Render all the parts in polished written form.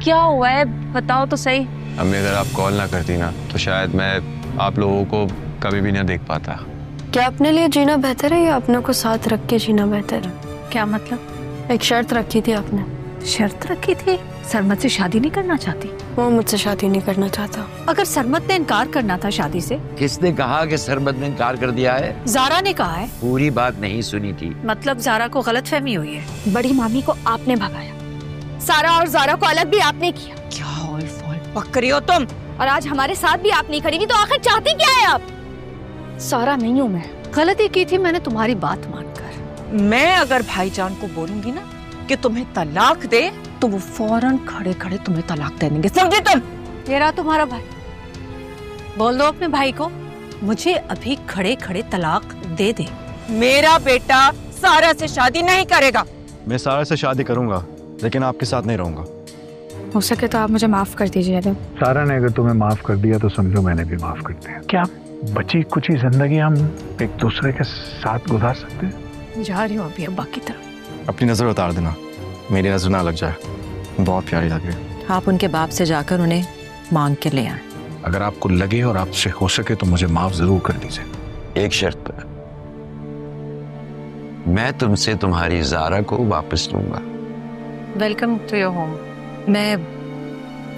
क्या हुआ है बताओ तो सही। अम्मी अगर आप कॉल ना करती ना तो शायद मैं आप लोगों को कभी भी ना देख पाता। क्या अपने लिए जीना बेहतर है या अपने को साथ रख के जीना बेहतर है? क्या मतलब? एक शर्त रखी थी आपने। शर्त रखी थी? सरमत से शादी नहीं करना चाहती? वो मुझसे शादी नहीं करना चाहता। अगर सरमत ने इनकार करना था शादी से। किसने कहा कि सरमत ने इनकार कर दिया है? ज़ारा ने कहा है। पूरी बात नहीं सुनी थी। मतलब ज़ारा को गलतफहमी हुई है। बड़ी मामी को आपने भगाया, सारा और ज़ारा को अलग भी आपने किया। क्या ऑल फॉल पक रही हो तुम? और आज हमारे साथ भी आप नहीं खड़ी थी, तो आखिर चाहती क्या है आप? सारा नहीं हूँ मैं। गलती की थी मैंने तुम्हारी बात मानकर। मैं अगर भाईजान को बोलूंगी ना कि तुम्हें तलाक दे तो वो फौरन खड़े खड़े तुम्हें तलाक दे देंगे, समझे तुम? ये रहा तुम्हारा भाई। बोल दो अपने भाई को मुझे अभी खड़े खड़े तलाक दे दे। मेरा बेटा सारा से शादी नहीं करेगा। मैं सारा से शादी करूंगा लेकिन आपके साथ नहीं रहूंगा। हो सके तो आप मुझे माफ कर दीजिए। सारा ने अगर तुम्हें माफ कर दिया तो समझो मैंने भी माफ कर दिया। क्या बची कुछ ही जिंदगी हम एक दूसरे के साथ गुजार सकते हैं? जा रही हूँ अभी अब्बा की तरफ। अपनी नजर उतार देना, मेरी नजर ना लग जाए। बहुत प्यारी लगे। आप उनके बाप से जाकर उन्हें मांग के ले आए। अगर आपको लगे और आपसे हो सके तो मुझे माफ जरूर कर दीजिए। एक शर्त पर, मैं तुमसे तुम्हारी ज़ारा को वापस लूंगा। Welcome to your home. मैं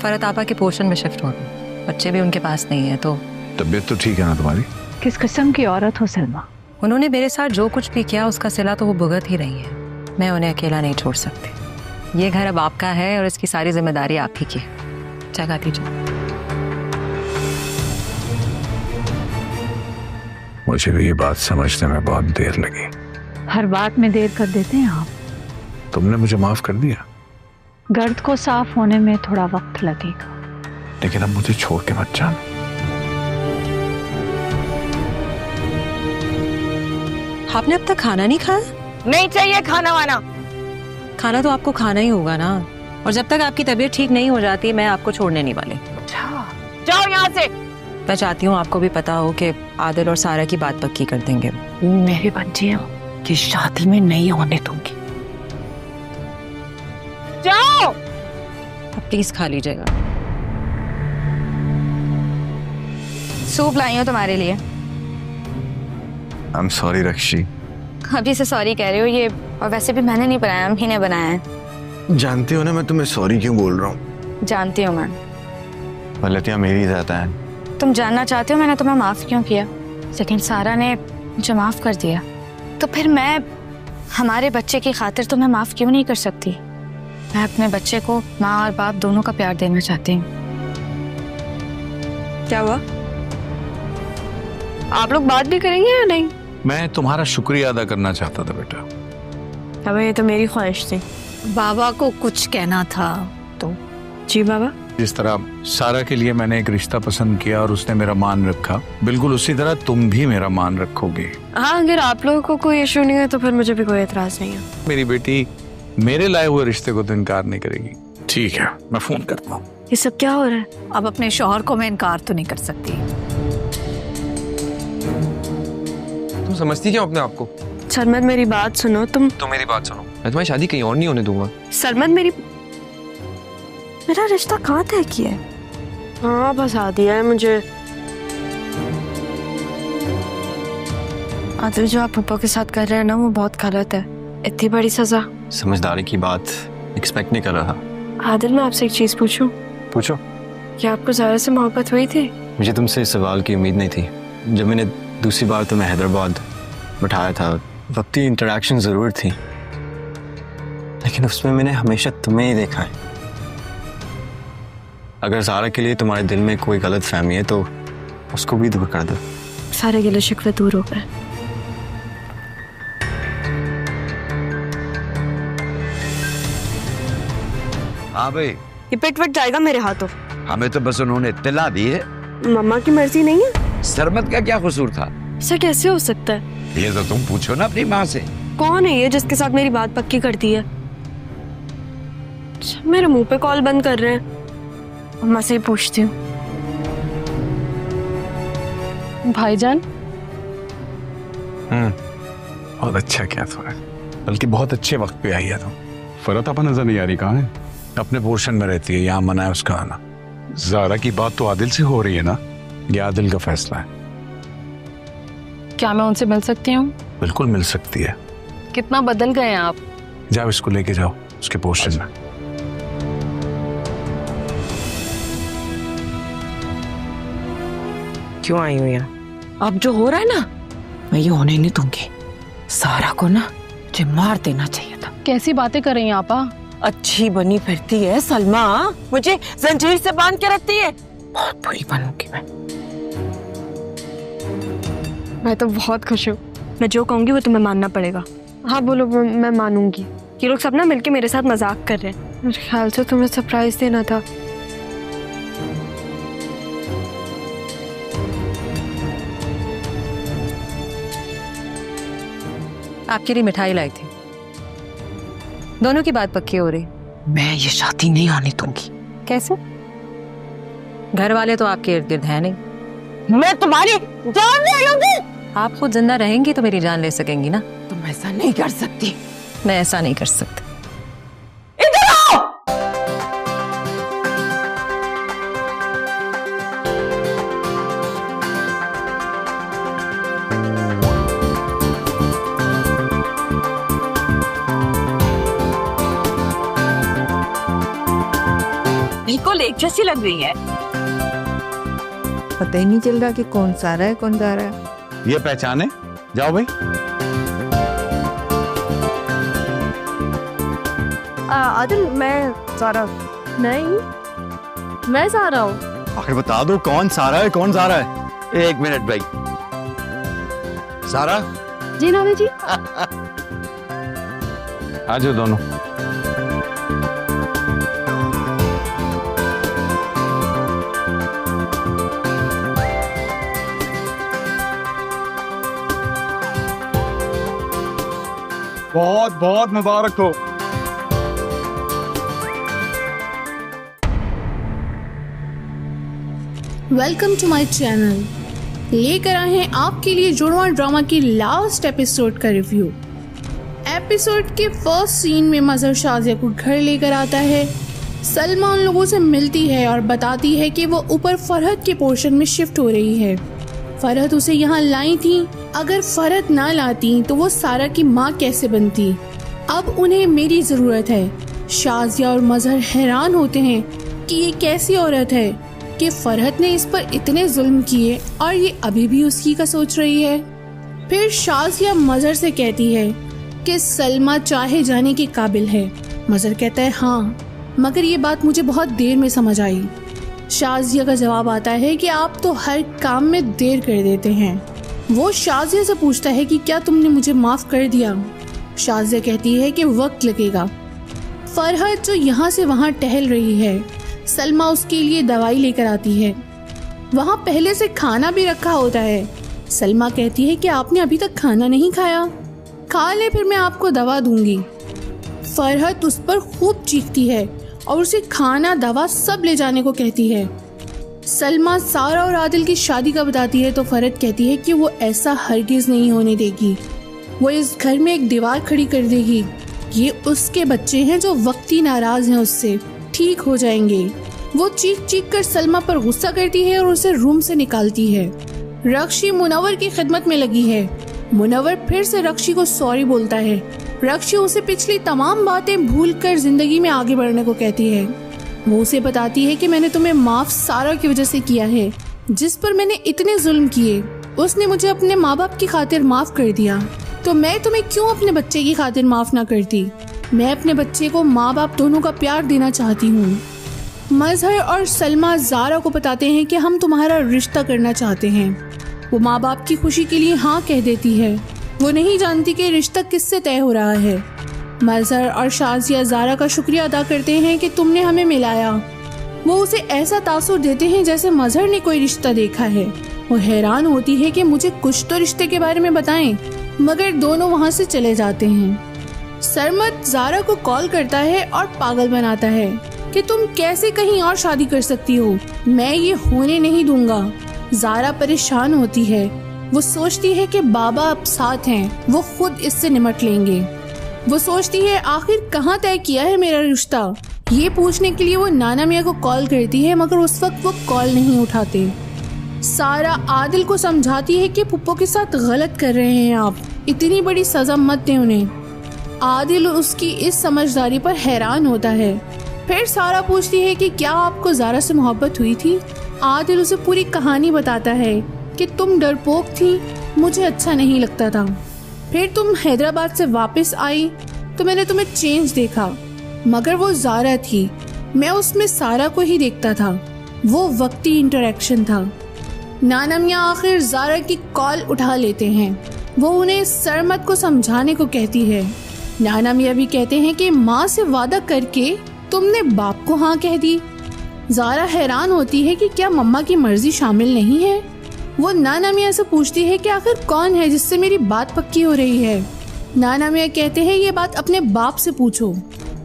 फरत आपा के पोर्शन में शिफ्ट हो रही हूँ। बच्चे भी उनके पास नहीं है तो। तबीयत तो ठीक है ना तुम्हारी? किस किस्म की औरत हो सलमा? उन्होंने मेरे साथ जो कुछ भी किया उसका सिला तो वो भुगत ही रही है। मैं उन्हें अकेला नहीं छोड़ सकती। ये घर अब आपका है और इसकी सारी जिम्मेदारी आप ही की है। जगह दीजिए। मुझे भी ये बात समझने में बहुत देर लगी। हर बात में देर कर देते हैं आप। तुमने मुझे माफ कर दिया, गर्द को साफ होने में थोड़ा वक्त लगेगा। लेकिन अब मुझे छोड़ के मत जाना। आपने अब तक खाना नहीं खाया? नहीं चाहिए खाना वाना। खाना तो आपको खाना ही होगा ना। और जब तक आपकी तबीयत ठीक नहीं हो जाती मैं आपको छोड़ने नहीं वाली। जाओ यहाँ से। मैं चाहती हूँ आपको भी पता हो कि आदिल और सारा की बात पक्की कर देंगे। मेरी बच्चियों की शादी में नहीं होने दूंगी। जाओ। अब प्लीज खा लीजिएगा। सूप लाई हूँ तुम्हारे लिए। I am sorry Rakshi. अभी से सॉरी कह रहे हो ये? और वैसे भी मैंने नहीं बनाया, हम ही ने बनाया है। जानती हो ना मैं तुम्हें सॉरी क्यों बोल रहा हूँ? जानती हूँ मैं। गलतियाँ मेरी ज्यादा हैं। तुम जानना चाहते हो मैंने तुम्हें माफ क्यों किया? लेकिन सारा ने मुझे माफ कर दिया, तो फिर मैं हमारे बच्चे की खातिर तुम्हें माफ क्यों नहीं कर सकती? मैं अपने बच्चे को माँ और बाप दोनों का प्यार देना चाहती हूँ। क्या हुआ? आप लोग बात भी करेंगे या नहीं? मैं तुम्हारा शुक्रिया अदा करना चाहता था बेटा। अब ये तो मेरी ख्वाहिश थी। बाबा को कुछ कहना था तो। जी बाबा। जिस तरह सारा के लिए मैंने एक रिश्ता पसंद किया और उसने मेरा मान रखा, बिल्कुल उसी तरह तुम भी मेरा मान रखोगे। हाँ, अगर आप लोगों को कोई इशू नहीं है तो फिर मुझे भी कोई एतराज नहीं है। मेरी बेटी मेरे लाए हुए रिश्ते को तो इनकार नहीं करेगी। ठीक है, मैं फोन करता हूँ। ये सब क्या हो रहा है? अब अपने शौहर को मैं इनकार तो नहीं कर सकती। तुम समझती क्यों अपने आप को? सरमद मेरी बात सुनो। तुम मेरी बात सुनो। मैं तुम्हारी शादी कहीं और नहीं होने दूंगा। सरमद मेरा रिश्ता कहाँ तय किया है? हाँ बसा दिया है मुझे। आदिल जो आप पप्पा के साथ कर रहे हैं ना वो बहुत गलत है। इतनी बड़ी सजा। समझदारी की बात एक्सपेक्ट नहीं कर रहा। आदिल मैं आपसे एक चीज पूछूं? पूछो। क्या आपको ज़ारा से मोहब्बत हुई थी? मुझे तुमसे इस सवाल की उम्मीद नहीं थी। जब मैंने दूसरी बार तुम्हें हैदराबाद बिठाया था वक्ती इंटरेक्शन जरूर थी, लेकिन उसमें मैंने हमेशा तुम्हें ही देखा है। अगर ज़ारा के लिए तुम्हारे दिल में कोई गलत फहमी है तो उसको भी दूर कर दो। सारे गिले शिकवे दूर हो गए। हाँ भाई, ये पेट वट जाएगा मेरे हाथों। हमें तो बस उन्होंने इत्तला दी है। मम्मा की मर्जी नहीं है? सरमत का क्या कसूर था? ऐसा कैसे हो सकता है? ये तो तुम पूछो ना अपनी माँ से। कौन है ये जिसके साथ मेरी बात पक्की करती है? मेरे मुंह पे कॉल बंद कर रहे हैं। मम्मा से ही पूछती हूँ। भाईजान। बहुत अच्छा क्या था, बल्कि बहुत अच्छे वक्त पे आई है तुम। फरत आपा नजर नहीं आ रही, कहाँ है? अपने पोर्शन में रहती है, यहाँ मना है उसका आना। ज़ारा की बात तो आदिल से हो रही है ना, ये आदिल का फैसला है। क्या मैं उनसे मिल सकती हूँ? बिल्कुल मिल सकती है। कितना बदल गए हैं आप। जाओ इसको लेके जाओ उसके पोर्शन में। क्यों आई हूँ यहाँ? अब जो हो रहा है ना, मैं ये होने नहीं दूंगी। सारा को ना मुझे मार देना चाहिए था। कैसी बातें कर रही हैं आपा? अच्छी बनी फिरती है सलमा, मुझे जंजीर से बांध के रखती है। बहुत बुरी बनूंगी मैं तो बहुत खुश हूँ। मैं जो कहूँगी वो तुम्हें मानना पड़ेगा। हाँ बोलो, मैं मानूंगी। ये लोग सब ना मिलके मेरे साथ मजाक कर रहे हैं। मेरे ख्याल से तुम्हें सरप्राइज देना था। आपके लिए मिठाई लाई थी। दोनों की बात पक्की हो रही। मैं ये शादी नहीं आने दूंगी। कैसे? घर वाले तो आपके इर्द गिर्द है नहीं। मैं तुम्हारी जान ले लूंगी। आप खुद जिंदा रहेंगी तो मेरी जान ले सकेंगी ना। तुम ऐसा नहीं कर सकती। मैं ऐसा नहीं कर सकती। इधर आओ। बिल्कुल एक जैसी लग रही है। पता ही नहीं चल रहा कि कौन सारा है कौन जा रहा है। ये पहचाने? जाओ भाई। आदिल, मैं सारा नहीं, मैं सारा हूँ। आखिर बता दो कौन सारा है कौन जा रहा है। एक मिनट भाई। सारा? जी नानी जी। आ जाओ दोनों। बहुत बहुत मुबारक हो। Welcome to my channel. लेकर आए हैं आपके लिए जुड़वा ड्रामा की लास्ट एपिसोड का रिव्यू। एपिसोड के फर्स्ट सीन में मजहर शाजिया को घर लेकर आता है। सलमा उन लोगों से मिलती है और बताती है कि वो ऊपर फरहत के पोर्शन में शिफ्ट हो रही है। फरहत उसे यहाँ लाई थी, अगर फरहत ना लाती तो वो सारा की माँ कैसे बनती। अब उन्हें मेरी जरूरत है। शाजिया और मजहर हैरान होते हैं कि ये कैसी औरत है कि फरहत ने इस पर इतने जुल्म किए और ये अभी भी उसकी का सोच रही है। फिर शाजिया मजहर से कहती है कि सलमा चाहे जाने के काबिल है। मजहर कहता है हाँ, मगर ये बात मुझे बहुत देर में समझ आई। शाजिया का जवाब आता है कि आप तो हर काम में देर कर देते हैं। वो शाजिया से पूछता है कि क्या तुमने मुझे माफ कर दिया। शाजिया कहती है कि वक्त लगेगा। फरहत जो यहाँ से वहाँ टहल रही है, सलमा उसके लिए दवाई लेकर आती है। वहाँ पहले से खाना भी रखा होता है। सलमा कहती है कि आपने अभी तक खाना नहीं खाया, खा ले फिर मैं आपको दवा दूंगी। फरहत उस पर खूब चीखती है और उसे खाना दवा सब ले जाने को कहती है। सलमा सारा और आदिल की शादी का बताती है तो फरहत कहती है कि वो ऐसा हरगिज नहीं होने देगी। वो इस घर में एक दीवार खड़ी कर देगी। ये उसके बच्चे हैं जो वक्ती नाराज हैं उससे, ठीक हो जाएंगे। वो चीख चीख कर सलमा पर गुस्सा करती है और उसे रूम से निकालती है। रक्षी मुनव्वर की खिदमत में लगी है। मुनव्वर फिर से रक्षी को सॉरी बोलता है। रक्षी उसे पिछली तमाम बातें भूलकर जिंदगी में आगे बढ़ने को कहती है। वो उसे बताती है कि मैंने तुम्हें माफ सारा की वजह से किया है, जिस पर मैंने इतने जुल्म किए। उसने मुझे अपने माँ बाप की खातिर माफ कर दिया, तो मैं तुम्हें क्यों अपने बच्चे की खातिर माफ ना करती। मैं अपने बच्चे को माँ बाप दोनों का प्यार देना चाहती हूँ। मजहर और सलमा ज़ारा को बताते हैं कि हम तुम्हारा रिश्ता करना चाहते हैं। वो माँ बाप की खुशी के लिए हाँ कह देती है। वो नहीं जानती कि रिश्ता किससे तय हो रहा है। मजहर और शाजिया ज़ारा का शुक्रिया अदा करते हैं कि तुमने हमें मिलाया। वो उसे ऐसा तासुर देते हैं जैसे मजहर ने कोई रिश्ता देखा है। वो हैरान होती है कि मुझे कुछ तो रिश्ते के बारे में बताएं, मगर दोनों वहाँ से चले जाते हैं। सरमत ज़ारा को कॉल करता है और पागल बनाता है कि तुम कैसे कहीं और शादी कर सकती हो, मैं ये होने नहीं दूंगा। ज़ारा परेशान होती है। वो सोचती है कि बाबा अब साथ हैं, वो खुद इससे निमट लेंगे। वो सोचती है आखिर कहाँ तय किया है मेरा रिश्ता, ये पूछने के लिए वो नाना मियाँ को कॉल करती है, मगर उस वक्त वो कॉल नहीं उठाते। सारा आदिल को समझाती है कि पुप्पो के साथ गलत कर रहे हैं आप, इतनी बड़ी सजा मत दें उन्हें। आदिल उसकी इस समझदारी पर हैरान होता है। फिर सारा पूछती है कि क्या आपको ज़ारा से मोहब्बत हुई थी। आदिल उसे पूरी कहानी बताता है कि तुम डरपोक थी, मुझे अच्छा नहीं लगता था। फिर तुम हैदराबाद से वापस आई तो मैंने तुम्हें चेंज देखा, मगर वो ज़ारा थी, मैं उसमें सारा को ही देखता था। वो वक्ती इंटरेक्शन था। नाना मियाँ आखिर ज़ारा की कॉल उठा लेते हैं। वो उन्हें सरमत को समझाने को कहती है। नाना मियाँ भी कहते हैं कि माँ से वादा करके तुमने बाप को हाँ कह दी। ज़ारा हैरान होती है कि क्या मम्मा की मर्जी शामिल नहीं है। वो नाना मियाँ से पूछती है कि आखिर कौन है जिससे मेरी बात पक्की हो रही है। नाना मियाँ कहते हैं ये बात अपने बाप से पूछो।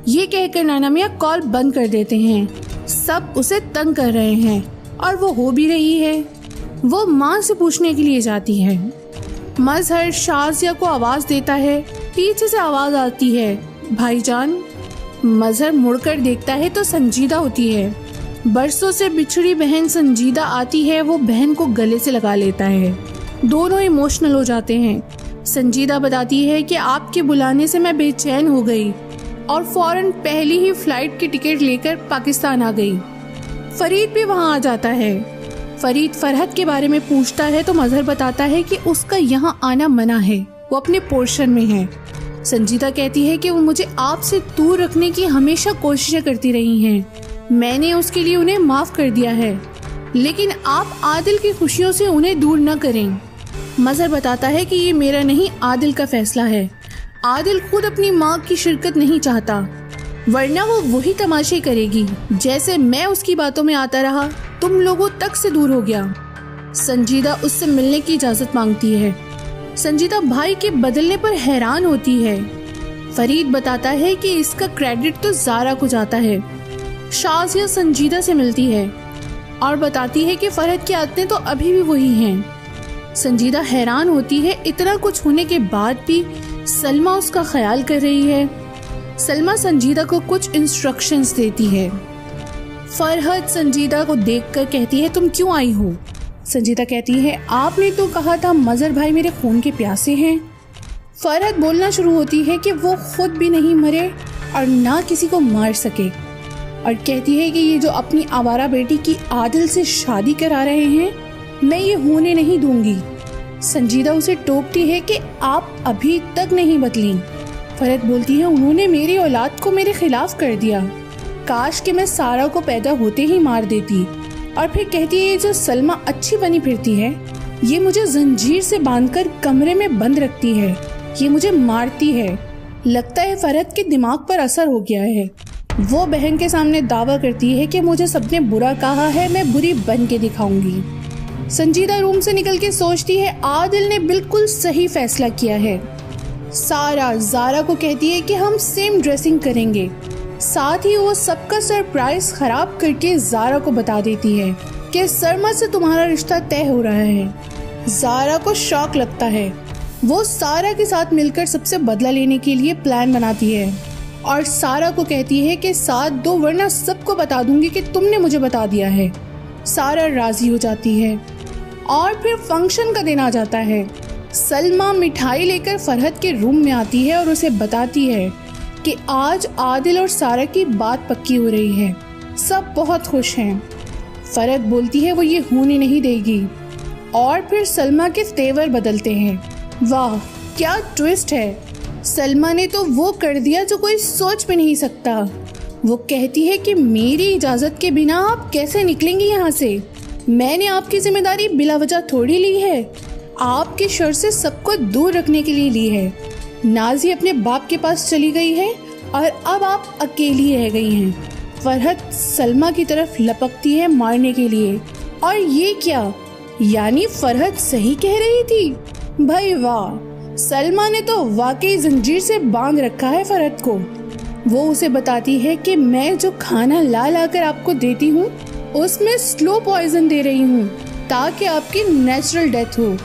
ये कहकर नाना मियाँ कॉल बंद कर देते हैं। सब उसे तंग कर रहे हैं और वो हो भी रही है। वो माँ से पूछने के लिए जाती है। मजहर शाजिया को आवाज देता है। पीछे से आवाज आती है, भाईजान। मजहर मुड़कर देखता है तो संजीदा होती है। बरसों से बिछड़ी बहन संजीदा आती है। वो बहन को गले से लगा लेता है। दोनों इमोशनल हो जाते हैं। संजीदा बताती है कि आपके बुलाने से मैं बेचैन हो गई और फौरन पहली ही फ्लाइट की टिकट लेकर पाकिस्तान आ गई। फरीद भी वहाँ आ जाता है। फरीद फरहत के बारे में पूछता है तो मजहर बताता है कि उसका यहाँ आना मना है, वो अपने पोर्शन में है। संजीदा कहती है कि वो मुझे आपसे दूर रखने की हमेशा कोशिशें करती रही हैं। मैंने उसके लिए उन्हें माफ कर दिया है, लेकिन आप आदिल की खुशियों से उन्हें दूर न करें। मजहर बताता है कि ये मेरा नहीं, आदिल का फैसला है। आदिल खुद अपनी माँ की शिरकत नहीं चाहता, वरना वो वही तमाशे करेगी जैसे मैं उसकी बातों में आता रहा, तुम लोगों तक से दूर हो गया। संजीदा उससे मिलने की इजाजत मांगती है। संजीदा भाई के बदलने पर हैरान होती है। फरीद बताता है कि इसका क्रेडिट तो ज़ारा को जाता है। शाजिया संजीदा से मिलती है और बताती है कि फरहत की आदतें तो अभी भी वही हैं। संजीदा हैरान होती है, इतना कुछ होने के बाद भी सलमा उसका ख्याल कर रही है। सलमा संजीदा को कुछ इंस्ट्रक्शंस देती है। फरहत संजीदा को देखकर कहती है, तुम क्यों आई हो? संजीदा कहती है, आपने तो कहा था मजहर भाई मेरे खून के प्यासे हैं। फरहत बोलना शुरू होती है कि वो खुद भी नहीं मरे और ना किसी को मार सके, और कहती है कि ये जो अपनी आवारा बेटी की आदिल से शादी करा रहे हैं, मैं ये होने नहीं दूंगी। संजीदा उसे टोकती है कि आप अभी तक नहीं बदली। फरहत बोलती है, उन्होंने मेरी औलाद को मेरे खिलाफ कर दिया, काश कि मैं सारा को पैदा होते ही मार देती। और फिर कहती है, ये जो सलमा अच्छी बनी फिरती है, ये मुझे जंजीर से बांधकर कमरे में बंद रखती है, ये मुझे मारती है। लगता है फरहत के दिमाग पर असर हो गया है। वो बहन के सामने दावा करती है कि मुझे सबने बुरा कहा है, मैं बुरी बन के दिखाऊंगी। संजीदा रूम से निकल के सोचती है, आदिल ने बिल्कुल सही फैसला किया है। सारा ज़ारा को कहती है कि हम सेम ड्रेसिंग करेंगे। साथ ही वो सबका सरप्राइज खराब करके ज़ारा को बता देती है कि सरमत से तुम्हारा रिश्ता तय हो रहा है। ज़ारा को शॉक लगता है। वो सारा के साथ मिलकर सबसे बदला लेने के लिए प्लान बनाती है और सारा को कहती है कि साथ दो, वरना सबको बता दूंगी कि तुमने मुझे बता दिया है। सारा राजी हो जाती है और फिर फंक्शन का दिन आ जाता है। सलमा मिठाई लेकर फरहत के रूम में आती है और उसे बताती है कि आज आदिल और सारा की बात पक्की हो रही है। सब बहुत खुश हैं। फरहत बोलती है वो ये होने नहीं देगी और फिर सलमा के तेवर बदलते हैं। वाह क्या ट्विस्ट है। सलमा ने तो वो कर दिया जो कोई सोच भी नहीं सकता। वो कहती है कि मेरी इजाज़त के बिना आप कैसे निकलेंगी यहाँ से? मैंने आपकी जिम्मेदारी बिला वजह थोड़ी ली है, आपके शर से सबको दूर रखने के लिए ली है। नाजी अपने बाप के पास चली गई है और अब आप अकेली रह गई हैं। फरहत सलमा की तरफ लपकती है मारने के लिए। और ये क्या, यानी फरहत सही कह रही थी? भाई वाह, सलमा ने तो वाकई जंजीर से बांध रखा है फरहत को। वो उसे बताती है कि मैं जो खाना ला ला कर आपको देती हूँ उसमें स्लो पॉइजन दे रही हूँ ताकि आपकी नेचुरल डेथ हो।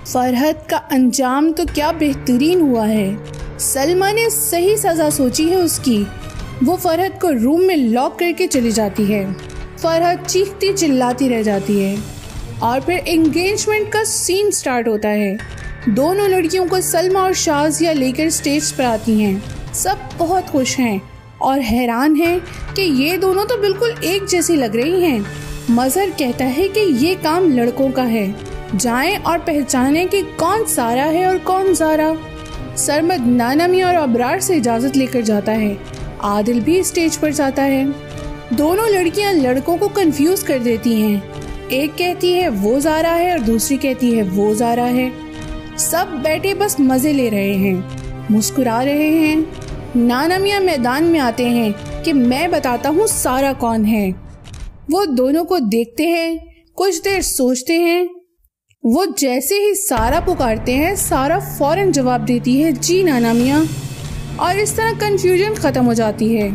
फरहत का अंजाम तो क्या बेहतरीन हुआ है। सलमा ने सही सजा सोची है उसकी। वो फरहत को रूम में लॉक करके चली जाती है। फरहत चीखती चिल्लाती रह जाती है और फिर एंगेजमेंट का सीन स्टार्ट होता है। दोनों लड़कियों को सलमा और शाजिया लेकर स्टेज पर आती हैं। सब बहुत खुश हैं और हैरान हैं कि ये दोनों तो बिल्कुल एक जैसी लग रही हैं। मजहर कहता है कि ये काम लड़कों का है, जाएं और पहचानें कि कौन सारा है और कौन ज़ारा। सरमद नाना मियां और अबरार से इजाज़त लेकर जाता है। आदिल भी स्टेज पर जाता है। दोनों लड़कियां लड़कों को कंफ्यूज कर देती हैं। एक कहती है वो ज़ारा है और दूसरी कहती है वो ज़ारा है। सब बैठे बस मज़े ले रहे हैं, मुस्कुरा रहे हैं। नाना मियां मैदान में आते हैं कि मैं बताता हूँ सारा कौन है। वो दोनों को देखते हैं, कुछ देर सोचते हैं। वो जैसे ही सारा पुकारते हैं, सारा फौरन जवाब देती है जी नाना मियां, और इस तरह कंफ्यूजन ख़त्म हो जाती है।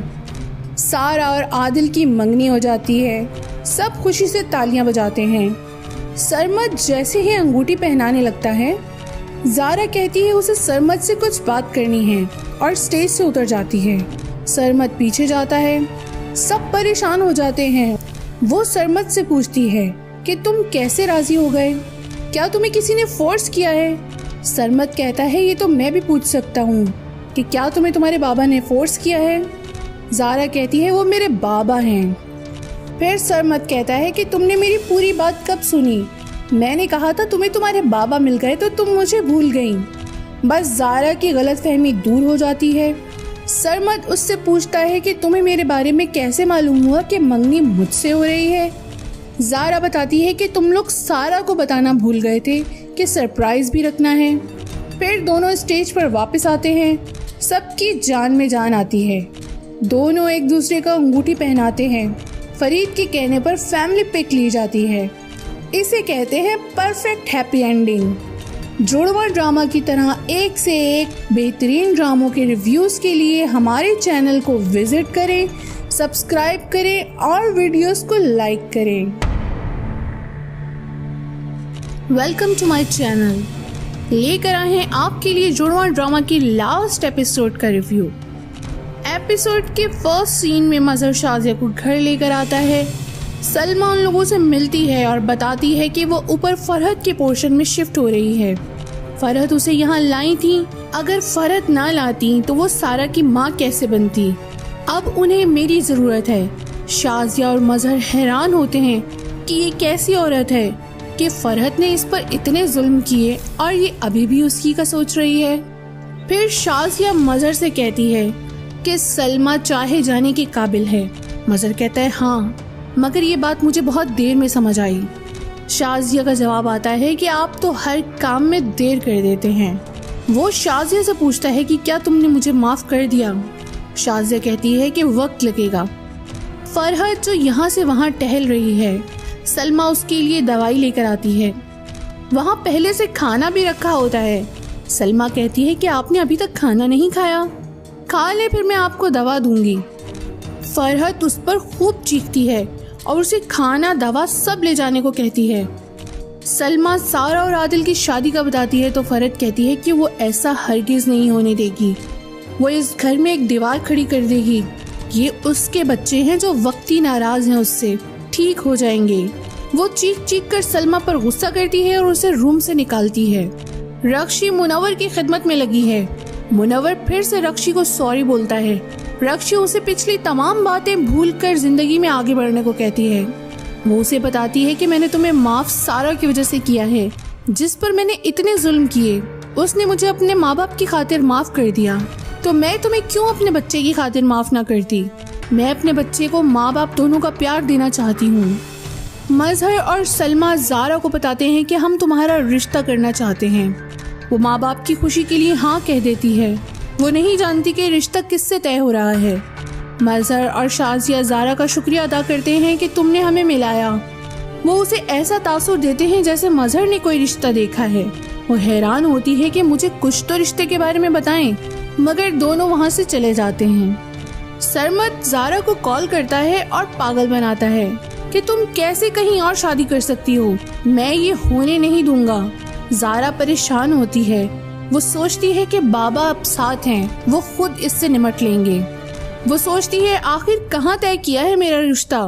सारा और आदिल की मंगनी हो जाती है। सब खुशी से तालियां बजाते हैं। सरमद जैसे ही अंगूठी पहनाने लगता है, ज़ारा कहती है उसे सरमद से कुछ बात करनी है और स्टेज से उतर जाती है। सरमद पीछे जाता है। सब परेशान हो जाते हैं। वो सरमद से पूछती है कि तुम कैसे राजी हो गए, क्या तुम्हें किसी ने फोर्स किया है? सरमद कहता है ये तो मैं भी पूछ सकता हूँ कि क्या तुम्हें तुम्हारे बाबा ने फोर्स किया है? ज़ारा कहती है वो मेरे बाबा हैं। फिर सरमद कहता है कि तुमने मेरी पूरी बात कब सुनी? मैंने कहा था तुम्हें तुम्हारे बाबा मिल गए तो तुम मुझे भूल गई। बस ज़ारा की गलतफहमी दूर हो जाती है। सरमद उससे पूछता है कि तुम्हें मेरे बारे में कैसे मालूम हुआ कि मंगनी मुझसे हो रही है? ज़ारा बताती है कि तुम लोग सारा को बताना भूल गए थे कि सरप्राइज भी रखना है। फिर दोनों स्टेज पर वापस आते हैं। सबकी जान में जान आती है। दोनों एक दूसरे का अंगूठी पहनाते हैं। फरीद के कहने पर फैमिली पिक ली जाती है। इसे कहते हैं परफेक्ट हैप्पी एंडिंग। जुड़वा ड्रामा की तरह एक से एक बेहतरीन ड्रामों के रिव्यूज़ के लिए हमारे चैनल को विजिट करें, सब्सक्राइब करें और वीडियोस को लाइक करें। Welcome to my channel. लेकर आए हैं आपके लिए जुड़वा ड्रामा की लास्ट एपिसोड का रिव्यू। एपिसोड के फर्स्ट सीन में मजहर शाजिया को घर लेकर आता है। सलमा उन लोगों से मिलती है और बताती है कि वो ऊपर फरहत के पोर्शन में शिफ्ट हो रही है। फरहत उसे यहाँ लाई थी। अगर फरहत ना लाती तो वो सारा की माँ कैसे बनती? अब उन्हें मेरी ज़रूरत है। शाजिया और मजहर हैरान होते हैं कि ये कैसी औरत है कि फरहत ने इस पर इतने जुल्म किए और ये अभी भी उसकी का सोच रही है। फिर शाजिया मजहर से कहती है कि सलमा चाहे जाने के काबिल है। मजहर कहता है हाँ, मगर ये बात मुझे बहुत देर में समझ आई। शाजिया का जवाब आता है कि आप तो हर काम में देर कर देते हैं। वो शाजिया से पूछता है कि क्या तुमने मुझे माफ़ कर दिया? शाजिया कहती है कि वक्त लगेगा। फरहत जो यहाँ से वहाँ टहल रही है, सलमा उसके लिए दवाई लेकर आती है। वहाँ पहले से खाना भी रखा होता है। सलमा कहती है कि आपने अभी तक खाना नहीं खाया, खा ले फिर मैं आपको दवा दूंगी। फरहत उस पर खूब चीखती है और उसे खाना दवा सब ले जाने को कहती है। सलमा सारा और आदिल की शादी का बताती है तो फरहत कहती है कि वो ऐसा हरगिज नहीं होने देगी। वो इस घर में एक दीवार खड़ी कर देगी। ये उसके बच्चे हैं जो वक्ती नाराज हैं उससे, ठीक हो जाएंगे। वो चीख चीख कर सलमा पर गुस्सा करती है और उसे रूम से निकालती है। रक्षी मुनव्वर की खिदमत में लगी है। मुनव्वर फिर से रक्षी को सॉरी बोलता है। रक्षी उसे पिछली तमाम बातें भूलकर जिंदगी में आगे बढ़ने को कहती है। वो उसे बताती है कि मैंने तुम्हें माफ सारा की वजह से किया है, जिस पर मैंने इतने जुल्म किए। उसने मुझे अपने माँ बाप की खातिर माफ कर दिया, तो मैं तुम्हें क्यों अपने बच्चे की खातिर माफ ना करती? मैं अपने बच्चे को माँ बाप दोनों का प्यार देना चाहती हूँ। मजहर और सलमा ज़ारा को बताते हैं कि हम तुम्हारा रिश्ता करना चाहते हैं। वो माँ बाप की खुशी के लिए हाँ कह देती है। वो नहीं जानती कि रिश्ता किससे तय हो रहा है। मजहर और शाजिया ज़ारा का शुक्रिया अदा करते हैं कि तुमने हमें मिलाया। वो उसे ऐसा तासुर देते हैं जैसे मजहर ने कोई रिश्ता देखा है। वो हैरान होती है कि मुझे कुछ तो रिश्ते के बारे में बताएं, मगर दोनों वहाँ से चले जाते हैं। सरमद ज़ारा को कॉल करता है और पागल बनाता है कि तुम कैसे कहीं और शादी कर सकती हो, मैं ये होने नहीं दूंगा। ज़ारा परेशान होती है। वो सोचती है कि बाबा अब साथ हैं, वो खुद इससे निमट लेंगे। वो सोचती है आखिर कहाँ तय किया है मेरा रिश्ता।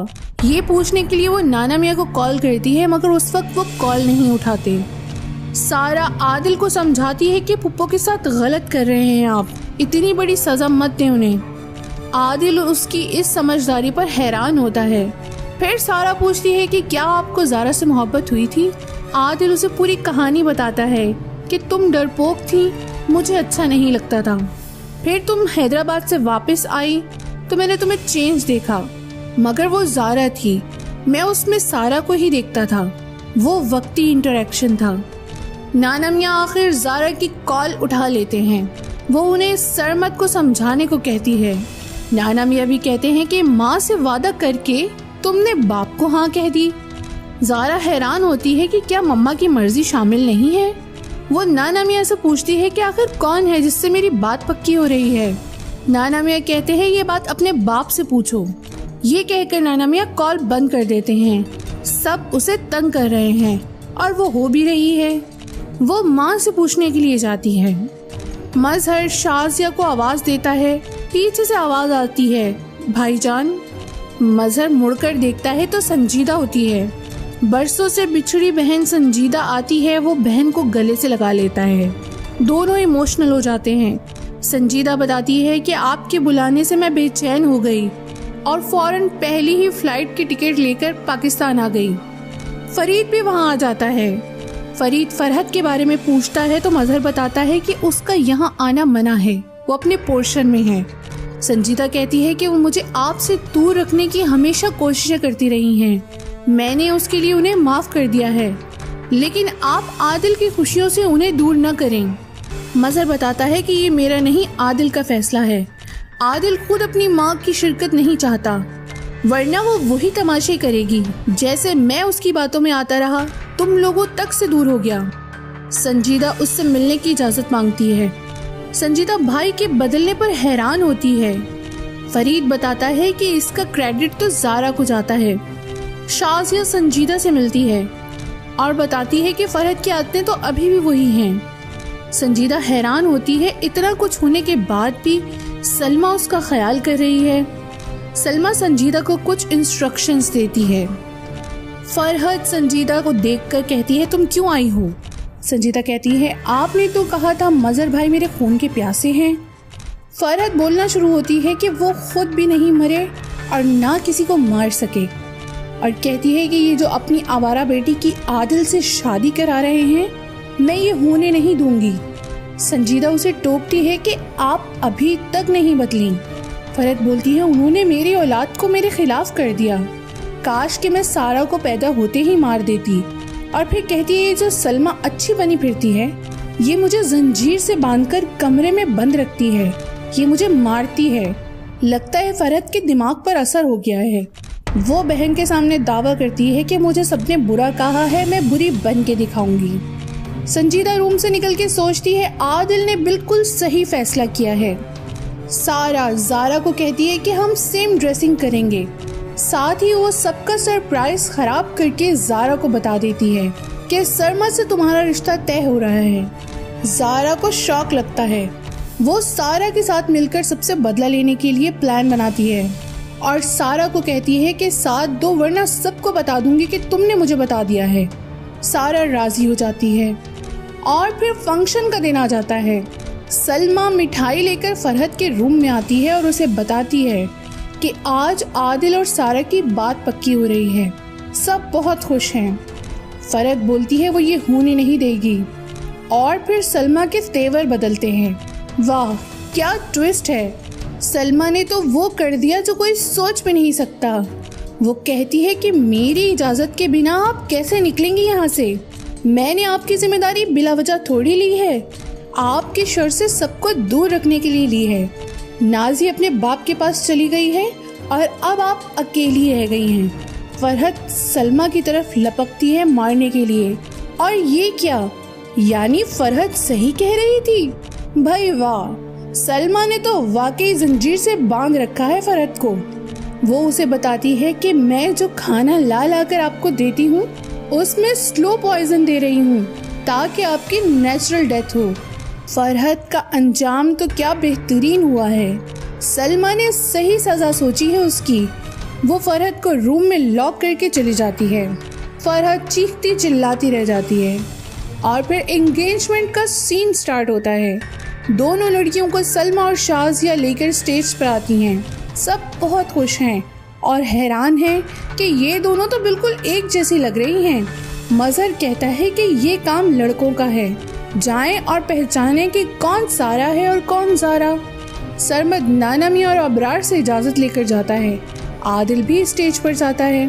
ये पूछने के लिए वो नाना मियाँ को कॉल करती है, मगर उस वक्त वो कॉल नहीं उठाते। सारा आदिल को समझाती है कि पुप्पो के साथ गलत कर रहे हैं आप, इतनी बड़ी सजा मत दें उन्हें। आदिल उसकी इस समझदारी पर हैरान होता है। फिर सारा पूछती है कि क्या आपको ज़ारा से मोहब्बत हुई थी। आदिल उसे पूरी कहानी बताता है कि तुम डरपोक थी, मुझे अच्छा नहीं लगता था। फिर तुम हैदराबाद से वापस आई तो मैंने तुम्हें चेंज देखा, मगर वो ज़ारा थी, मैं उसमें सारा को ही देखता था। वो वक्ती इंटरेक्शन था। नाना मियाँ आखिर ज़ारा की कॉल उठा लेते हैं। वो उन्हें सरमत को समझाने को कहती है। नाना मियाँ भी कहते हैं कि माँ से वादा करके तुमने बाप को हाँ कह दी। ज़ारा हैरान होती है कि क्या मम्मा की मर्जी शामिल नहीं है। वो नाना मियाँ से पूछती है कि आखिर कौन है जिससे मेरी बात पक्की हो रही है। नाना मियाँ कहते हैं ये बात अपने बाप से पूछो। ये कहकर नाना मियाँ कॉल बंद कर देते हैं। सब उसे तंग कर रहे हैं और वो हो भी रही है। वो माँ से पूछने के लिए जाती है। मजहर शाजिया को आवाज देता है। पीछे से आवाज आती है, भाईजान। मजहर मुड़कर देखता है तो संजीदा होती है। बरसों से बिछड़ी बहन संजीदा आती है। वो बहन को गले से लगा लेता है। दोनों इमोशनल हो जाते हैं। संजीदा बताती है कि आपके बुलाने से मैं बेचैन हो गई और फौरन पहली ही फ्लाइट की टिकट लेकर पाकिस्तान आ गई। फरीद भी वहाँ आ जाता है। फरीद फरहत के बारे में पूछता है तो मजहर बताता है कि उसका यहाँ आना मना है, वो अपने पोर्शन में है। संजीदा कहती है कि वो मुझे आपसे दूर रखने की हमेशा कोशिशें करती रही हैं। मैंने उसके लिए उन्हें माफ कर दिया है, लेकिन आप आदिल की खुशियों से उन्हें दूर न करें। मजहर बताता है कि ये मेरा नहीं, आदिल का फैसला है। आदिल खुद अपनी माँ की शिरकत नहीं चाहता, वरना वो वही तमाशे करेगी जैसे मैं उसकी बातों में आता रहा, तुम लोगों तक से दूर हो गया। संजीदा उससे मिलने की इजाजत मांगती है। संजीदा भाई के बदलने पर हैरान होती है। फरीद बताता है कि इसका क्रेडिट तो ज़ारा को जाता है। शाजिया संजीदा से मिलती है और बताती है कि फरहत की आदतें तो अभी भी वही हैं। संजीदा हैरान होती है, इतना कुछ होने के बाद भी सलमा उसका ख्याल कर रही है। सलमा संजीदा को कुछ इंस्ट्रक्शंस देती है। फरहत संजीदा को देखकर कहती है, तुम क्यों आई हो? संजीदा कहती है, आपने तो कहा था मजहर भाई मेरे खून के प्यासे हैं। फरहत बोलना शुरू होती है कि वो खुद भी नहीं मरे और ना किसी को मार सके, और कहती है कि ये जो अपनी आवारा बेटी की आदिल से शादी करा रहे हैं, मैं ये होने नहीं दूंगी। संजीदा उसे टोकती है कि आप अभी तक नहीं बदली। फरहत बोलती है, उन्होंने मेरी औलाद को मेरे खिलाफ कर दिया, काश कि मैं सारा को पैदा होते ही मार देती। और फिर कहती है, ये जो सलमा अच्छी बनी फिरती है, ये मुझे जंजीर से बांधकर कमरे में बंद रखती है, ये मुझे मारती है। लगता है फरहत के दिमाग पर असर हो गया है। वो बहन के सामने दावा करती है कि मुझे सबने बुरा कहा है, मैं बुरी बन के दिखाऊंगी। संजीदा रूम से निकल के सोचती है, आदिल ने बिल्कुल सही फैसला किया है। सारा ज़ारा को कहती है कि हम सेम ड्रेसिंग करेंगे। साथ ही वो सबका सरप्राइज खराब करके ज़ारा को बता देती है कि सरमा से तुम्हारा रिश्ता तय हो रहा है। ज़ारा को शॉक लगता है। वो सारा के साथ मिलकर सबसे बदला लेने के लिए प्लान बनाती है और सारा को कहती है कि साथ दो, वरना सबको बता दूंगी कि तुमने मुझे बता दिया है। सारा राजी हो जाती है और फिर फंक्शन का दिन आ जाता है। सलमा मिठाई लेकर फरहत के रूम में आती है और उसे बताती है कि आज आदिल और सारा की बात पक्की हो रही है। सब बहुत खुश हैं। फरहत बोलती है वो ये होने नहीं देगी और फिर सलमा के तेवर बदलते हैं। वाह क्या ट्विस्ट है। सलमा ने तो वो कर दिया जो कोई सोच भी नहीं सकता। वो कहती है कि मेरी इजाज़त के बिना आप कैसे निकलेंगी यहाँ से? मैंने आपकी जिम्मेदारी बिला वजह थोड़ी ली है, आपके शर से सबको दूर रखने के लिए ली है। नाजी अपने बाप के पास चली गई है और अब आप अकेली रह गई हैं। फरहत सलमा की तरफ लपकती है मारने के लिए। और ये क्या, यानी फरहत सही कह रही थी? भाई वाह, सलमा ने तो वाकई जंजीर से बांध रखा है फरहत को। वो उसे बताती है कि मैं जो खाना ला ला कर आपको देती हूँ उसमें स्लो पॉइजन दे रही हूँ ताकि आपकी नेचुरल डेथ हो। फरहत का अंजाम तो क्या बेहतरीन हुआ है। सलमा ने सही सजा सोची है उसकी। वो फरहत को रूम में लॉक करके चली जाती है। फरहत चीखती चिल्लाती रह जाती है और फिर एंगेजमेंट का सीन स्टार्ट होता है। दोनों लड़कियों को सलमा और शाजिया लेकर स्टेज पर आती हैं। सब बहुत खुश हैं और हैरान हैं कि ये दोनों तो बिल्कुल एक जैसी लग रही हैं। मजहर कहता है कि ये काम लड़कों का है, जाएं और पहचानें कि कौन सारा है और कौन ज़ारा। सरमद नानामी और अबरार से इजाज़त लेकर जाता है। आदिल भी स्टेज पर जाता है।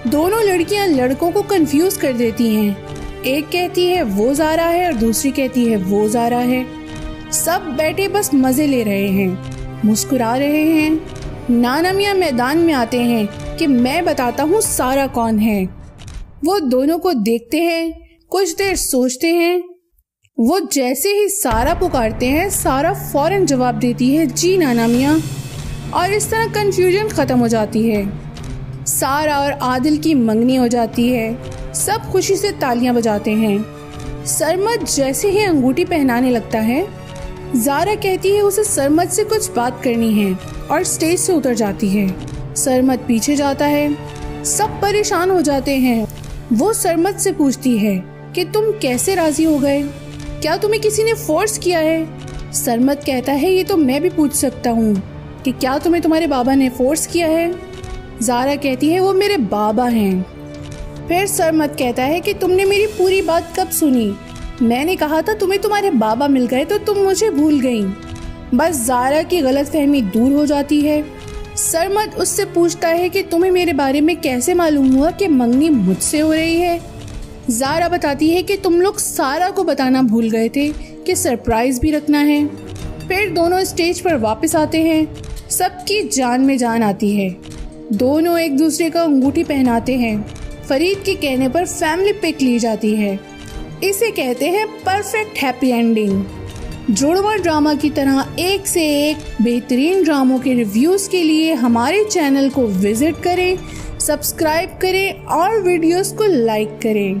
दोनों लड़कियां लड़कों को कंफ्यूज कर देती हैं। एक कहती है वो ज़ारा है और दूसरी कहती है वो ज़ारा है। सब बैठे बस मज़े ले रहे हैं, मुस्कुरा रहे हैं। नानामिया मैदान में आते हैं कि मैं बताता हूँ सारा कौन है। वो दोनों को देखते हैं, कुछ देर सोचते हैं। वो जैसे ही सारा पुकारते हैं, सारा फौरन जवाब देती है जी नाना मियाँ, और इस तरह कंफ्यूजन ख़त्म हो जाती है। सारा और आदिल की मंगनी हो जाती है। सब खुशी से तालियां बजाते हैं। सरमद जैसे ही अंगूठी पहनाने लगता है, ज़ारा कहती है उसे सरमद से कुछ बात करनी है और स्टेज से उतर जाती है। सरमद पीछे जाता है। सब परेशान हो जाते हैं। वो सरमद से पूछती है कि तुम कैसे राजी हो गए, क्या तुम्हें किसी ने फोर्स किया है? सरमद कहता है ये तो मैं भी पूछ सकता हूँ कि क्या तुम्हें तुम्हारे बाबा ने फोर्स किया है? ज़ारा कहती है वो मेरे बाबा हैं। फिर सरमद कहता है कि तुमने मेरी पूरी बात कब सुनी? मैंने कहा था तुम्हें तुम्हारे बाबा मिल गए तो तुम मुझे भूल गई। बस ज़ारा की गलतफहमी दूर हो जाती है। सरमद उससे पूछता है कि तुम्हें मेरे बारे में कैसे मालूम हुआ कि मंगनी मुझसे हो रही है? ज़ारा बताती है कि तुम लोग सारा को बताना भूल गए थे कि सरप्राइज भी रखना है। फिर दोनों स्टेज पर वापस आते हैं। सबकी जान में जान आती है। दोनों एक दूसरे का अंगूठी पहनाते हैं। फरीद के कहने पर फैमिली पिक ली जाती है। इसे कहते हैं परफेक्ट हैप्पी एंडिंग। जुड़वा ड्रामा की तरह एक से एक बेहतरीन ड्रामों के रिव्यूज़ के लिए हमारे चैनल को विजिट करें, सब्सक्राइब करें और वीडियोस को लाइक करें।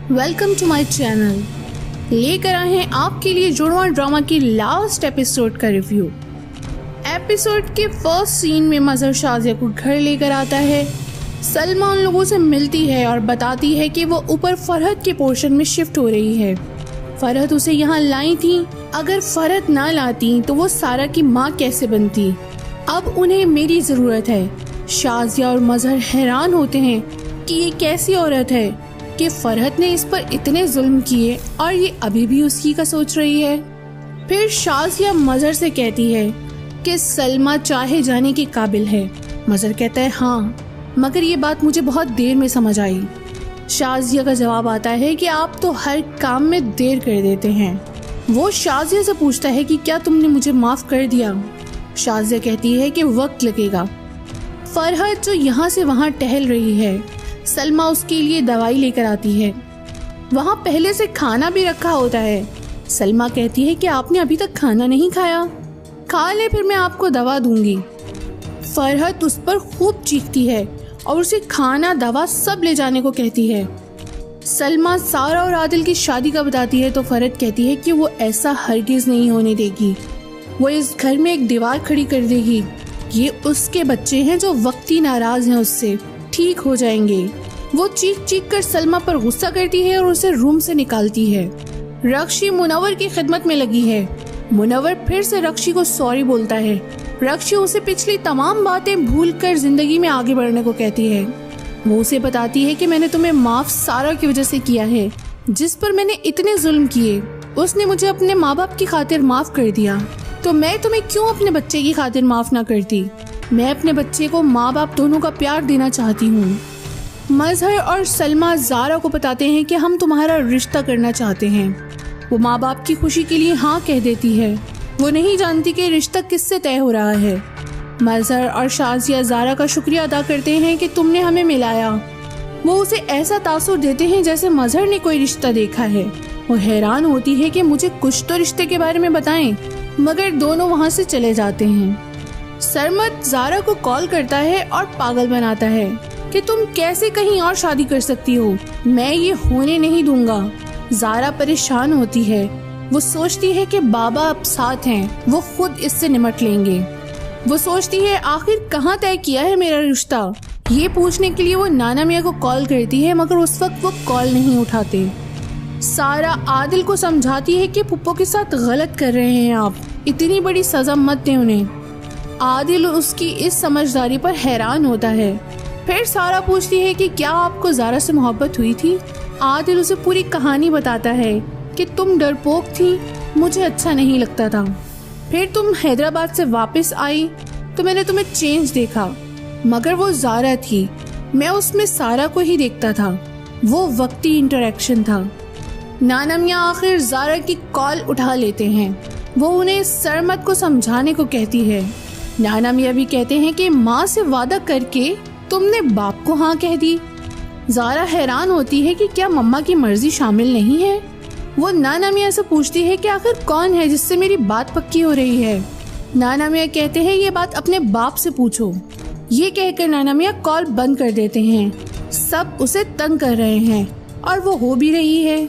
Welcome to my channel. लेकर आए हैं आपके लिए जुड़वा ड्रामा की लास्ट एपिसोड का रिव्यू। एपिसोड के फर्स्ट सीन में मजहर शाजिया को घर लेकर आता है। सलमा उन लोगों से मिलती है और बताती है कि वो ऊपर फरहत के पोर्शन में शिफ्ट हो रही है। फरहत उसे यहाँ लाई थी। अगर फरहत ना लाती तो वो सारा की माँ कैसे बनती? अब उन्हें मेरी ज़रूरत है। शाजिया और मजहर हैरान होते हैं कि ये कैसी औरत है कि फरहत ने इस पर इतने जुल्म किए और ये अभी भी उसी का सोच रही है। फिर शाजिया मजहर से कहती है कि सलमा चाहे जाने के काबिल है। मजहर कहता है हाँ, मगर ये बात मुझे बहुत देर में समझ आई। शाजिया का जवाब आता है कि आप तो हर काम में देर कर देते हैं। वो शाजिया से पूछता है कि क्या तुमने मुझे माफ़ कर दिया? शाजिया कहती है कि वक्त लगेगा। फरहत जो यहाँ से वहाँ टहल रही है, सलमा उसके लिए दवाई लेकर आती है। वहाँ पहले से खाना भी रखा होता है। सलमा कहती है कि आपने अभी तक खाना नहीं खाया, खा ले फिर मैं आपको दवा दूंगी। फरहत उस पर खूब चीखती है और उसे खाना दवा सब ले जाने को कहती है। सलमा सारा और आदिल की शादी का बताती है तो फरहत कहती है कि वो ऐसा हरगिज नहीं होने देगी। वो इस घर में एक दीवार खड़ी कर देगी। ये उसके बच्चे हैं जो वक्ती नाराज हैं उससे, ठीक हो जाएंगे। वो चीख चीख कर सलमा पर गुस्सा करती है और उसे रूम से निकालती है। रक्षी मुनव्वर की खिदमत में लगी है। मुनव्वर फिर से रक्षी को सॉरी बोलता है। रक्षी उसे पिछली तमाम बातें भूलकर जिंदगी में आगे बढ़ने को कहती है। वो उसे बताती है कि मैंने तुम्हें माफ सारा की वजह से किया है, जिस पर मैंने इतने जुल्म किए। उसने मुझे अपने माँ बाप की खातिर माफ कर दिया, तो मैं तुम्हें क्यों अपने बच्चे की खातिर माफ ना करती? मैं अपने बच्चे को माँ बाप दोनों का प्यार देना चाहती हूँ। मजहर और सलमा ज़ारा को बताते हैं कि हम तुम्हारा रिश्ता करना चाहते हैं। वो माँ बाप की खुशी के लिए हाँ कह देती है। वो नहीं जानती कि रिश्ता किससे तय हो रहा है। मजहर और शाजिया ज़ारा का शुक्रिया अदा करते हैं कि तुमने हमें मिलाया। वो उसे ऐसा तासुर देते हैं जैसे मजहर ने कोई रिश्ता देखा है। वो हैरान होती है कि मुझे कुछ तो रिश्ते के बारे में बताएं, मगर दोनों वहाँ से चले जाते हैं। सरमद ज़ारा को कॉल करता है और पागल बनाता है कि तुम कैसे कहीं और शादी कर सकती हो, मैं ये होने नहीं दूंगा। ज़ारा परेशान होती है। वो सोचती है कि बाबा अब साथ हैं, वो खुद इससे निपट लेंगे। वो सोचती है आखिर कहाँ तय किया है मेरा रिश्ता। ये पूछने के लिए वो नाना मियाँ को कॉल करती है, मगर उस वक्त वो कॉल नहीं उठाते। सारा आदिल को समझाती है कि पुप्पो के साथ गलत कर रहे हैं आप, इतनी बड़ी सजा मत दें उन्हें। आदिल उसकी इस समझदारी पर हैरान होता है। फिर सारा पूछती है कि क्या आपको ज़ारा से मोहब्बत हुई थी। आदिल उसे पूरी कहानी बताता है कि तुम डरपोक थी, मुझे अच्छा नहीं लगता था। फिर तुम हैदराबाद से वापस आई तो मैंने तुम्हें चेंज देखा, मगर वो ज़ारा थी, मैं उसमें सारा को ही देखता था। वो वक्ती इंटरेक्शन था। नाना मियाँ आखिर ज़ारा की कॉल उठा लेते हैं। वो उन्हें सरमत को समझाने को कहती है। नाना मियाँ भी कहते हैं कि माँ से वादा करके तुमने बाप को हाँ कह दी। ज़ारा हैरान होती है कि क्या मम्मा की मर्जी शामिल नहीं है। वो नाना मियाँ से पूछती है कि आखिर कौन है जिससे मेरी बात पक्की हो रही है। नाना मियाँ कहते हैं ये बात अपने बाप से पूछो। ये कहकर नाना मियाँ कॉल बंद कर देते हैं। सब उसे तंग कर रहे हैं और वो हो भी रही है।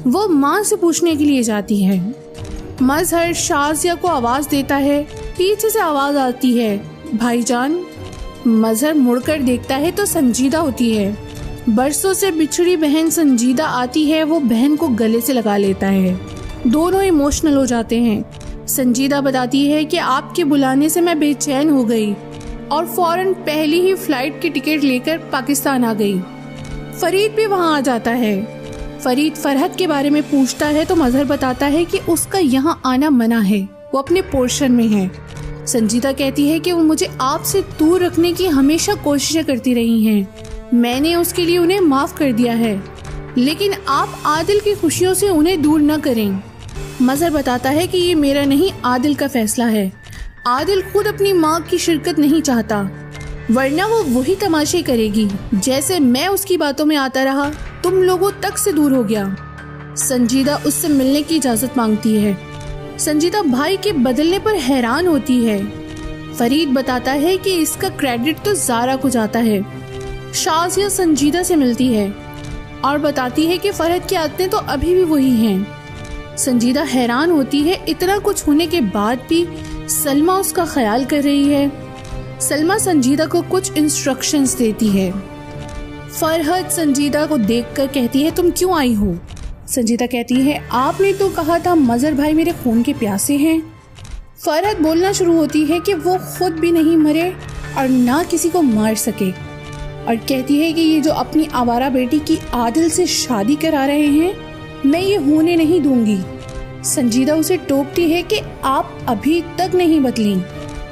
वो माँ से पूछने के लिए जाती है। मजहर शाजिया को आवाज देता है। पीछे से आवाज आती है, भाईजान। मजहर मुड़कर देखता है तो संजीदा होती है। बरसों से बिछड़ी बहन संजीदा आती है। वो बहन को गले से लगा लेता है। दोनों इमोशनल हो जाते हैं। संजीदा बताती है कि आपके बुलाने से मैं बेचैन हो गई और फौरन पहली ही फ्लाइट की टिकट लेकर पाकिस्तान आ गई। फरीद भी वहाँ आ जाता है। फरीद फरहत के बारे में पूछता है तो मजहर बताता है कि उसका यहाँ आना मना है, वो अपने पोर्शन में है। संजीदा कहती है कि वो मुझे आपसे दूर रखने की हमेशा कोशिशें करती रही हैं। मैंने उसके लिए उन्हें माफ कर दिया है, लेकिन आप आदिल की खुशियों से उन्हें दूर न करें। मजहर बताता है कि ये मेरा नहीं, आदिल का फैसला है। आदिल खुद अपनी माँ की शिरकत नहीं चाहता, वरना वो वही तमाशे करेगी जैसे मैं उसकी बातों में आता रहा, तुम लोगों तक से दूर हो गया। संजीदा उससे मिलने की इजाजत मांगती है। संजीदा भाई के बदलने पर हैरान होती है। फरीद बताता है कि इसका क्रेडिट तो ज़ारा को जाता है। शाजिया संजीदा से मिलती है और बताती है कि फरहत की आदतें तो अभी भी वही हैं। संजीदा हैरान होती है, इतना कुछ होने के बाद भी सलमा उसका ख्याल कर रही है। सलमा संजीदा को कुछ इंस्ट्रक्शंस देती है। फरहत संजीदा को देखकर कहती है, तुम क्यों आई हो? संजीदा कहती है, आपने तो कहा था मजहर भाई मेरे खून के प्यासे हैं। फरहत बोलना शुरू होती है कि वो खुद भी नहीं मरे और ना किसी को मार सके, और कहती है कि ये जो अपनी आवारा बेटी की आदिल से शादी करा रहे हैं, मैं ये होने नहीं दूंगी। संजीदा उसे टोकती है कि आप अभी तक नहीं बदली।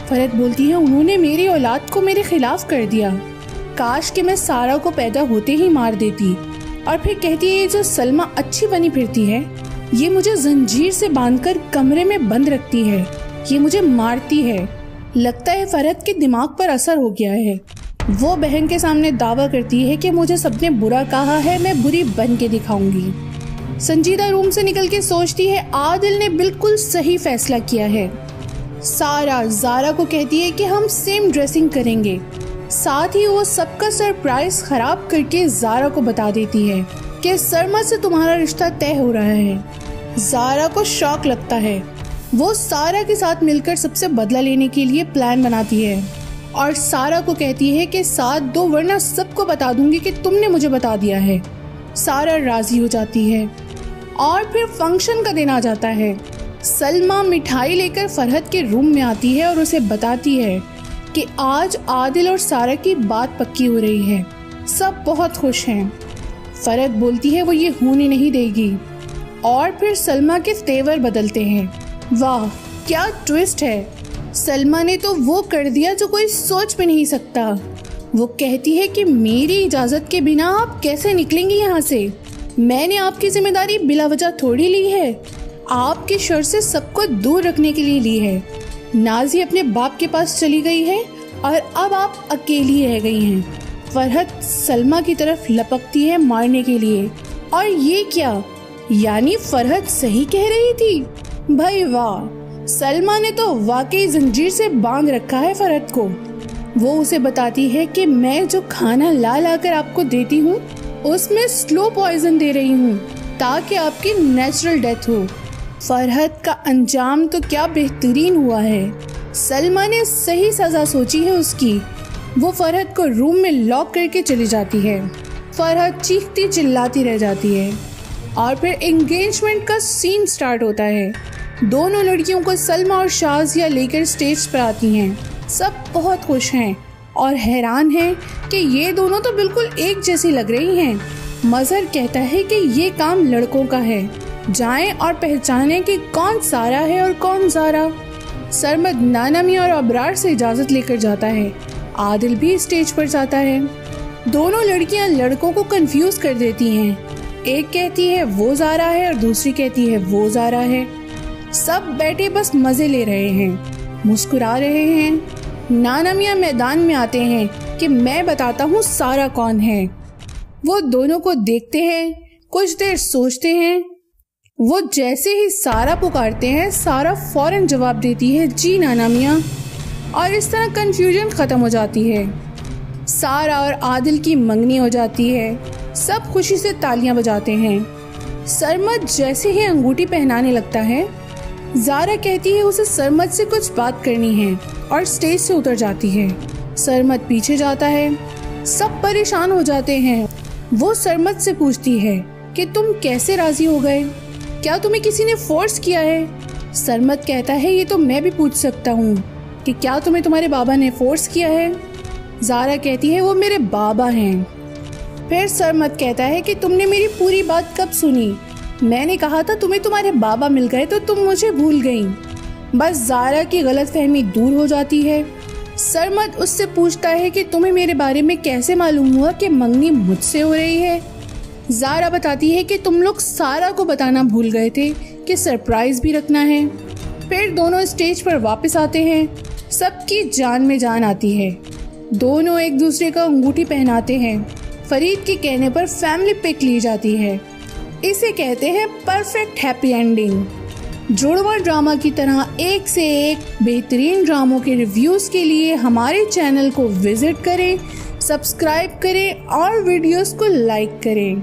फरहत बोलती है, उन्होंने मेरी औलाद को मेरे खिलाफ कर दिया, काश कि मैं सारा को पैदा होते ही मार देती। और फिर कहती है, जो सलमा अच्छी बनी फिरती है, ये मुझे जंजीर से बांधकर कमरे में बंद रखती है, ये मुझे मारती है। लगता है फरहत के दिमाग पर असर हो गया है। वो बहन के सामने दावा करती है कि मुझे सबने बुरा कहा है, मैं बुरी बन के दिखाऊंगी। संजीदा रूम से निकल के सोचती है, आदिल ने बिल्कुल सही फैसला किया है। सारा ज़ारा को कहती है कि हम सेम ड्रेसिंग करेंगे। साथ ही वो सबका सरप्राइज खराब करके ज़ारा को बता देती है कि सरमा से तुम्हारा रिश्ता तय हो रहा है। ज़ारा को शॉक लगता है। वो सारा के साथ मिलकर सबसे बदला लेने के लिए प्लान बनाती है और सारा को कहती है कि साथ दो, वरना सबको बता दूंगी कि तुमने मुझे बता दिया है। सारा राजी हो जाती है और फिर फंक्शन का दिन आ जाता है। सलमा मिठाई लेकर फरहत के रूम में आती है और उसे बताती है कि आज आदिल और सारा की बात पक्की हो रही है। सब बहुत खुश हैं। फरहत बोलती है वो ये होने नहीं देगी और फिर सलमा के तेवर बदलते हैं। वाह क्या ट्विस्ट है। सलमा ने तो वो कर दिया जो कोई सोच भी नहीं सकता। वो कहती है कि मेरी इजाज़त के बिना आप कैसे निकलेंगी यहाँ से? मैंने आपकी जिम्मेदारी बिला वजह थोड़ी ली है, आपके शर से सबको दूर रखने के लिए ली है। नाजी अपने बाप के पास चली गई है और अब आप अकेली रह गई हैं। फरहत सलमा की तरफ लपकती है मारने के लिए। और ये क्या, यानी फरहत सही कह रही थी? भाई वाह, सलमा ने तो वाकई जंजीर से बांध रखा है फरहत को। वो उसे बताती है कि मैं जो खाना ला ला कर आपको देती हूँ उसमें स्लो पॉइजन दे रही हूँ ताकि आपकी नेचुरल डेथ हो। फरहत का अंजाम तो क्या बेहतरीन हुआ है। सलमा ने सही सजा सोची है उसकी। वो फरहत को रूम में लॉक करके चली जाती है। फरहत चीखती चिल्लाती रह जाती है और फिर एंगेजमेंट का सीन स्टार्ट होता है। दोनों लड़कियों को सलमा और शाजिया लेकर स्टेज पर आती हैं। सब बहुत खुश हैं और हैरान हैं कि ये दोनों तो बिल्कुल एक जैसी लग रही हैं। मजहर कहता है कि ये काम लड़कों का है, जाएं और पहचानें कि कौन सारा है और कौन ज़ारा। सरमद नाना मियां और अबरार से इजाज़त लेकर जाता है। आदिल भी स्टेज पर जाता है। दोनों लड़कियां लड़कों को कंफ्यूज कर देती हैं। एक कहती है वो ज़ारा है और दूसरी कहती है वो ज़ारा है। सब बैठे बस मज़े ले रहे हैं, मुस्कुरा रहे हैं। नाना मियां मैदान में आते हैं कि मैं बताता हूँ सारा कौन है। वो दोनों को देखते हैं, कुछ देर सोचते हैं। वो जैसे ही सारा पुकारते हैं, सारा फौरन जवाब देती है जी नाना मियां, और इस तरह कंफ्यूजन ख़त्म हो जाती है। सारा और आदिल की मंगनी हो जाती है। सब खुशी से तालियां बजाते हैं। सरमद जैसे ही अंगूठी पहनाने लगता है, ज़ारा कहती है उसे सरमद से कुछ बात करनी है और स्टेज से उतर जाती है। सरमद पीछे जाता है। सब परेशान हो जाते हैं। वो सरमद से पूछती है कि तुम कैसे राजी हो गए, क्या तुम्हें किसी ने फोर्स किया है? सरमद कहता है ये तो मैं भी पूछ सकता हूँ कि क्या तुम्हें तुम्हारे बाबा ने फोर्स किया है? ज़ारा कहती है वो मेरे बाबा हैं। फिर सरमद कहता है कि तुमने मेरी पूरी बात कब सुनी? मैंने कहा था तुम्हें तुम्हारे बाबा मिल गए तो तुम मुझे भूल गई। बस ज़ारा की गलतफहमी दूर हो जाती है। सरमद उससे पूछता है कि तुम्हें मेरे बारे में कैसे मालूम हुआ कि मंगनी मुझसे हो रही है? ज़ारा बताती है कि तुम लोग सारा को बताना भूल गए थे कि सरप्राइज भी रखना है। फिर दोनों स्टेज पर वापस आते हैं। सबकी जान में जान आती है। दोनों एक दूसरे का अंगूठी पहनाते हैं। फरीद के कहने पर फैमिली पिक ली जाती है। इसे कहते हैं परफेक्ट हैप्पी एंडिंग। जुड़वा ड्रामा की तरह एक से एक बेहतरीन ड्रामों के रिव्यूज़ के लिए हमारे चैनल को विजिट करें, सब्सक्राइब करें और वीडियोस को लाइक करें।